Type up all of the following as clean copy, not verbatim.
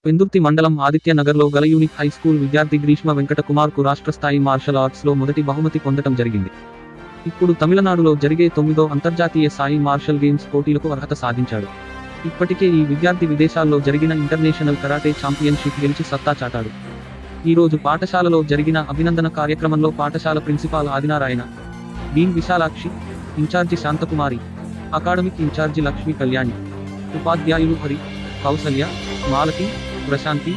పెందుర్తి మండలం ఆదిత్య నగర్లో గల యూనిక్ హై స్కూల్ విద్యార్థి గ్రీష్మ వెంకట కుమార్కు రాష్ట్ర స్థాయి మార్షల్ ఆర్ట్స్లో మొదటి బహుమతి పొందటం జరిగింది. ఇప్పుడు తమిళనాడులో జరిగే 9వ అంతర్జాతీయ సాయి మార్షల్ గేమ్స్ పోటీలకు అర్హత సాధించాడు. ఇప్పటికే ఈ విద్యార్థి విదేశాల్లో జరిగిన ఇంటర్నేషనల్ కరాటే ఛాంపియన్షిప్ గెలిచి సత్తా చాటాడు. ఈరోజు పాఠశాలలో జరిగిన అభినందన కార్యక్రమంలో పాఠశాల principal Adinarayana, dean Visalakshi, in charge Shanthakumari, academic in charge Lakshmi Kalyani, ఉపాధ్యాయులు హరి, కౌసల్య, మాలతి, ప్రశాంతి,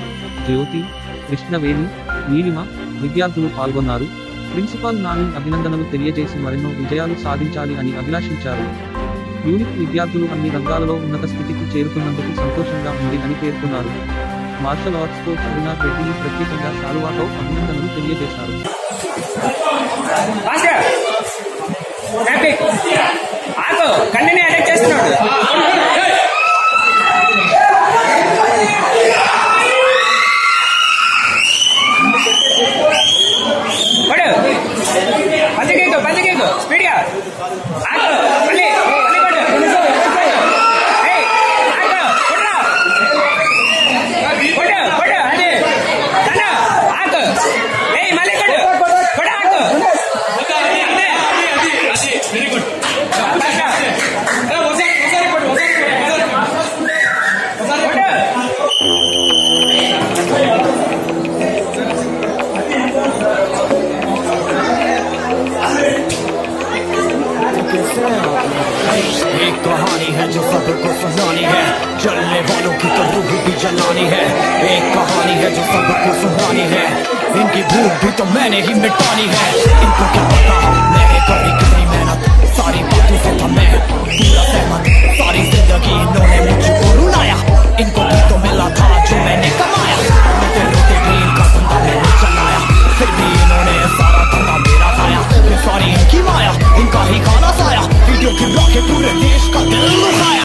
జ్యోతి, కృష్ణవేణి, నీలిమ విద్యార్థులు పాల్గొన్నారు. ప్రిన్సిపాల్ నాని అభినందనలు తెలియజేసి మరెన్నో విజయాలు సాధించాలి అని అభిలాషించారు. యూనిక్ విద్యార్థులు అన్ని రంగాలలో ఉన్నత స్థితికి చేరుతున్నందుకు సంతోషంగా ఉంది అని పేర్కొన్నారు. మార్షల్ ఆర్ట్స్ కోచ్ అరుణాథ్ రెడ్డిని ప్రత్యేకంగా శాలువాతో అభినందనలు తెలియజేశారు. एक कहानी है जो सबको सुनानी है, जलने वालों की तो रूह भी जलानी है। एक कहानी है जो सबको सुनानी है, इनकी भूख भी तो मैंने ही मिटानी है। इनको क्या पता मैंने करी कितनी मेहनत, सारी बातों से था मैं पूरा सहमत। सारी जिंदगी इन्होंने मुझको रुलाया, इनको भी तो मिला था जो